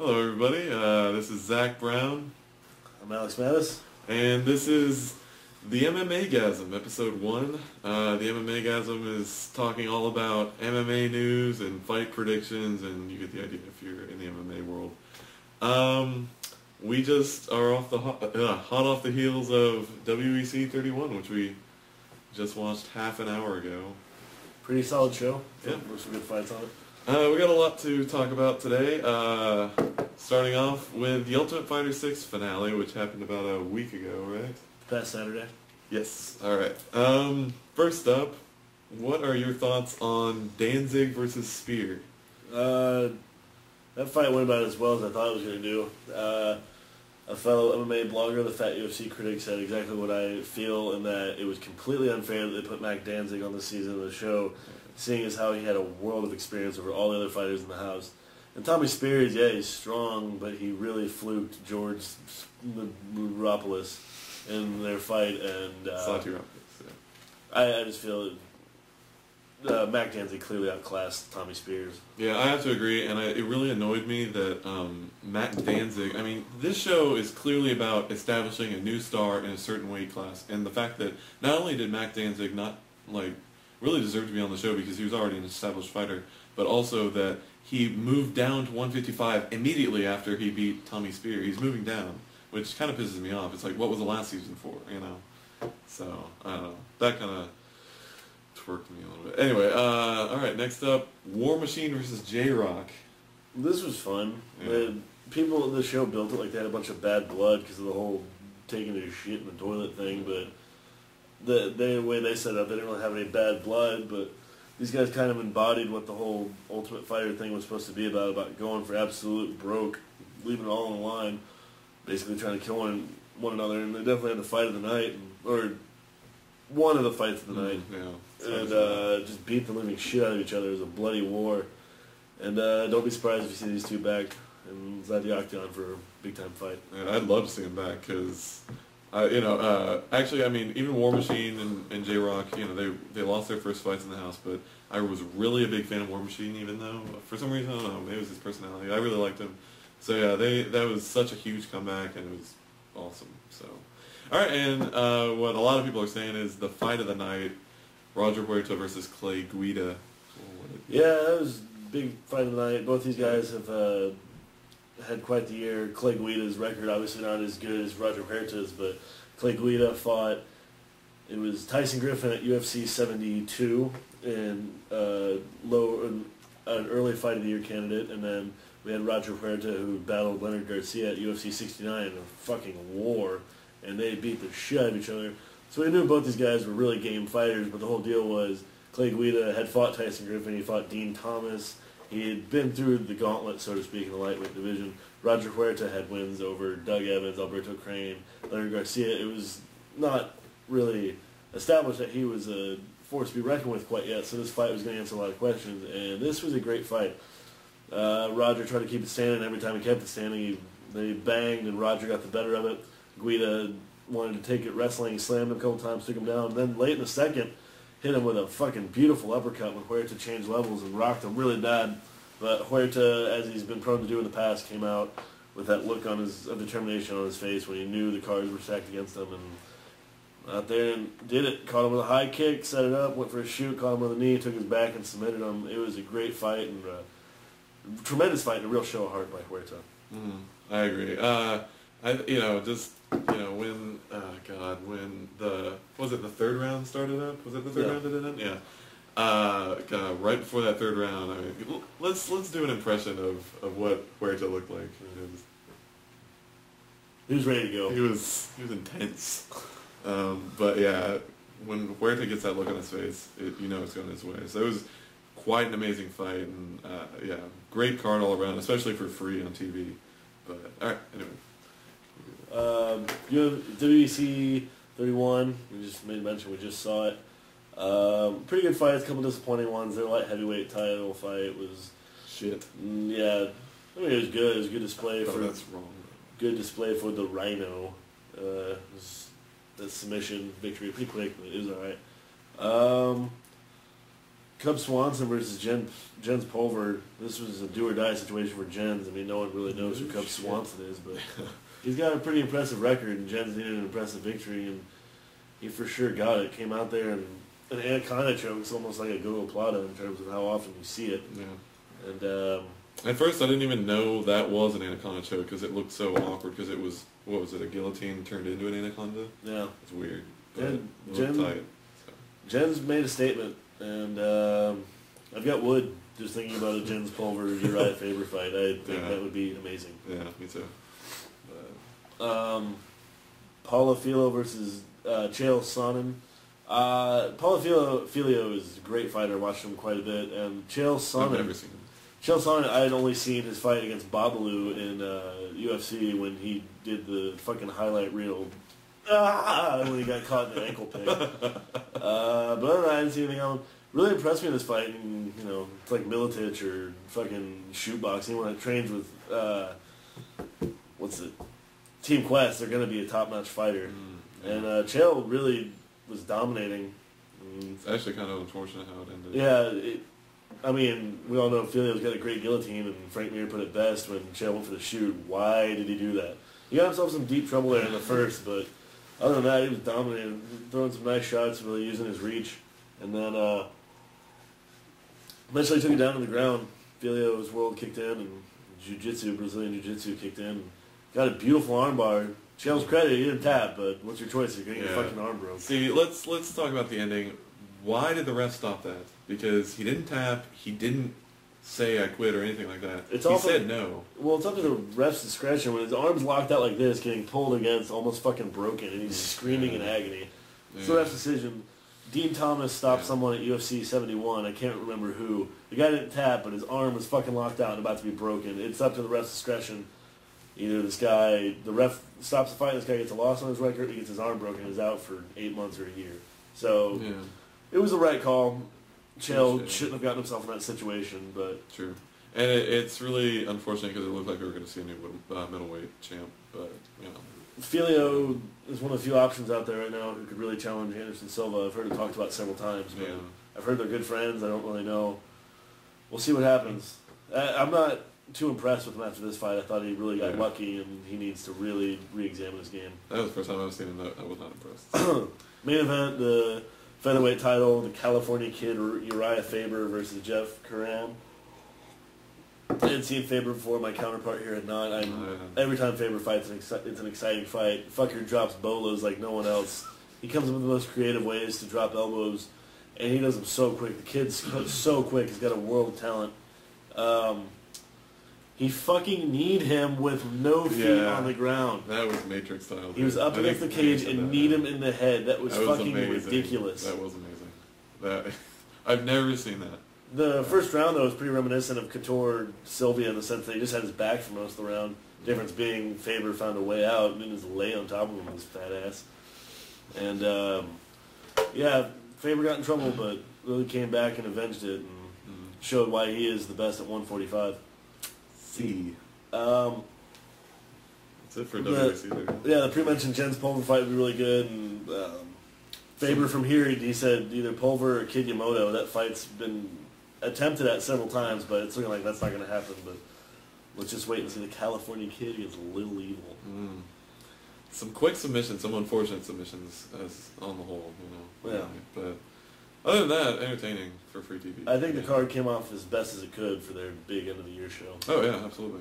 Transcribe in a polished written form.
Hello, everybody. This is Zach Brown. I'm Alex Mattis. And this is the MMAgasm, episode 1. The MMAgasm is talking all about MMA news and fight predictions, and you get the idea if you're in the MMA world. We just are off the hot off the heels of WEC 31, which we just watched half an hour ago. Pretty solid show. Yeah. There's some good fights on it. We got a lot to talk about today. Starting off with the Ultimate Fighter 6 finale, which happened about a week ago, right? Past Saturday. Yes. All right. First up, what are your thoughts on Danzig versus Spear? That fight went about as well as I thought it was going to do. A fellow MMA blogger, the Fat UFC critic, said exactly what I feel, in that it was completely unfair that they put Mac Danzig on this season of the show, seeing as how he had a world of experience over all the other fighters in the house. And Tommy Spears, yeah, he's strong, but he really fluked George Muropoulos in their fight, and I just feel Mac Danzig clearly outclassed Tommy Spears. Yeah, I have to agree, and it really annoyed me that Mac Danzig, I mean, this show is clearly about establishing a new star in a certain weight class, and the fact that not only did Mac Danzig not, really deserve to be on the show because he was already an established fighter, but also that he moved down to 155 immediately after he beat Tommy Spear. He's moving down, which kind of pisses me off. It's like, what was the last season for, you know? So, I don't know. That kind of twerked me a little bit. Anyway, alright, next up, War Machine versus J-Rock. This was fun. Yeah. People in the show built it like they had a bunch of bad blood because of the whole taking their shit in the toilet thing, but the way they set it up, they didn't really have any bad blood, but these guys kind of embodied what the whole Ultimate Fighter thing was supposed to be about going for absolute broke, leaving it all on the line, basically trying to kill one another, and they definitely had the fight of the night, or one of the fights of the night, and just beat the living shit out of each other. It was a bloody war, and don't be surprised if you see these two back inside the Octagon for a big-time fight. Yeah, I'd love to see them back, because actually, I mean, even War Machine and J-Rock, you know, they lost their first fights in the house, but I was really a big fan of War Machine, even though, for some reason, I don't know, maybe it was his personality. I really liked him. So yeah, that was such a huge comeback, and it was awesome. So, alright, and what a lot of people are saying is the fight of the night, Roger Huerta versus Clay Guida. Yeah, that was a big fight of the night. Both these guys have had quite the year. Clay Guida's record obviously not as good as Roger Huerta's, but Clay Guida fought, it was Tyson Griffin at UFC 72 in an early fight of the year candidate, and then we had Roger Huerta who battled Leonard Garcia at UFC 69 in a fucking war, and they beat the shit out of each other. So we knew both these guys were really game fighters, but the whole deal was Clay Guida had fought Tyson Griffin, he fought Dean Thomas. He had been through the gauntlet, so to speak, in the lightweight division. Roger Huerta had wins over Doug Evans, Alberto Crane, Leonard Garcia. It was not really established that he was a force to be reckoned with quite yet, so this fight was going to answer a lot of questions, and this was a great fight. Roger tried to keep it standing. Every time he kept it standing, they banged, and Roger got the better of it. Guida wanted to take it wrestling, slammed him a couple times, took him down. Then late in the second, hit him with a fucking beautiful uppercut when Huerta changed levels and rocked him really bad. But Huerta, as he's been prone to do in the past, came out with that look of determination on his face when he knew the cards were stacked against him, and out there and did it. Caught him with a high kick, set it up, went for a shoot, caught him with a knee, took his back and submitted him. It was a great fight and a tremendous fight and a real show of heart by Huerta. I agree. When the third round started up? Was it the third round that it ended? Yeah. Right before that third round, I mean, let's do an impression of what Huerta looked like. He was ready to go. He was intense. But yeah, when Huerta gets that look on his face, you know it's going his way. So it was quite an amazing fight, and yeah, great card all around, especially for free on TV. But alright, anyway. WEC 31, we just made mention, we just saw it. Pretty good fights, a couple disappointing ones. Their light heavyweight title fight was shit. Yeah, I mean it was good. It was a good display that's wrong. Good display for the Rhino. The submission victory, pretty quick, but it was alright. Cub Swanson versus Jens Pulver. This was a do-or-die situation for Jens. I mean, no one really knows who Cub Swanson is, but he's got a pretty impressive record, and Jens needed an impressive victory, and he for sure got it. Came out there, and an anaconda choke is almost like a Gogo Plata in terms of how often you see it. Yeah. And at first, I didn't even know that was an anaconda choke because it looked so awkward because it was, what was it, a guillotine turned into an anaconda? Yeah. It's weird. But And it looked tight. So. Jens made a statement, and I've got wood just thinking about a Jens Pulver Uriah Faber fight. I think that would be amazing. Yeah, me too. Paulo Filho versus Chael Sonnen. Paulo Filho is a great fighter. I watched him quite a bit. And Chael Sonnen... I've never seen him. Chael Sonnen, I had only seen his fight against Babalu in UFC when he did the fucking highlight reel when he got caught in the ankle pick. But other than that, I didn't see anything else. Really impressed me in this fight. And, you know, it's like Miletich or fucking shootbox. Anyone that trains with, Team Quest, they're going to be a top-notch fighter. Yeah. And Chael really was dominating. It's actually kind of unfortunate how it ended. Yeah, I mean, we all know Filio's got a great guillotine, and Frank Mir put it best when Chael went for the shoot. Why did he do that? He got himself some deep trouble there in the first, but other than that, he was dominating, throwing some nice shots, really using his reach. And then eventually took it down to the ground. Filio's world kicked in, and jiu-jitsu, Brazilian jiu-jitsu kicked in. Got a beautiful armbar. Chael's credit, he didn't tap, but what's your choice? You're going to get your fucking arm broke. See, let's talk about the ending. Why did the ref stop that? Because he didn't tap, he didn't say I quit or anything like that. He said no. Well, it's up to the ref's discretion. When his arm's locked out like this, getting pulled against, almost fucking broken, and he's screaming in agony. It's the ref's decision. Dean Thomas stopped someone at UFC 71. I can't remember who. The guy didn't tap, but his arm was fucking locked out and about to be broken. It's up to the ref's discretion. Either the ref stops the fight, this guy gets a loss on his record, he gets his arm broken, and is out for 8 months or a year. So, it was the right call. Chael shouldn't have gotten himself in that situation, but... True. And it's really unfortunate because it looked like we were going to see a new middleweight champ, but, you know. Filio is one of the few options out there right now who could really challenge Anderson Silva. I've heard it talked about several times, but I've heard they're good friends. I don't really know. We'll see what happens. I'm not too impressed with him after this fight. I thought he really got lucky, and he needs to really re-examine his game. That was the first time I've seen him. I was not impressed. Main event, the featherweight title, the California Kid Uriah Faber versus Jeff Curran. I hadn't seen Faber before. My counterpart here had not. Every time Faber fights, it's an exciting fight. Fucker drops bolos like no one else. He comes up with the most creative ways to drop elbows, and he does them so quick. The kid's so quick. He's got a world of talent. He fucking kneed him with no feet on the ground. That was Matrix style. He was up against the cage and kneed him in the head. That was fucking ridiculous. That was amazing. I've never seen that. The first round, though, was pretty reminiscent of Couture Sylvia in the sense that he just had his back for most of the round. Difference being Faber found a way out and then just lay on top of him with his fat ass. And, Faber got in trouble, but really came back and avenged it and showed why he is the best at 145. That's it for WBC there. Yeah, the pre-mentioned Jens Pulver fight would be really good. And Faber from here, he said either Pulver or Kid Yamamoto. That fight's been attempted at several times, but it's looking like that's not going to happen. But let's just wait and see the California Kid against Little Evil. Some quick submissions, some unfortunate submissions as on the whole, you know. Yeah. But other than that, entertaining for free TV. I think the card came off as best as it could for their big end of the year show. Oh yeah, absolutely.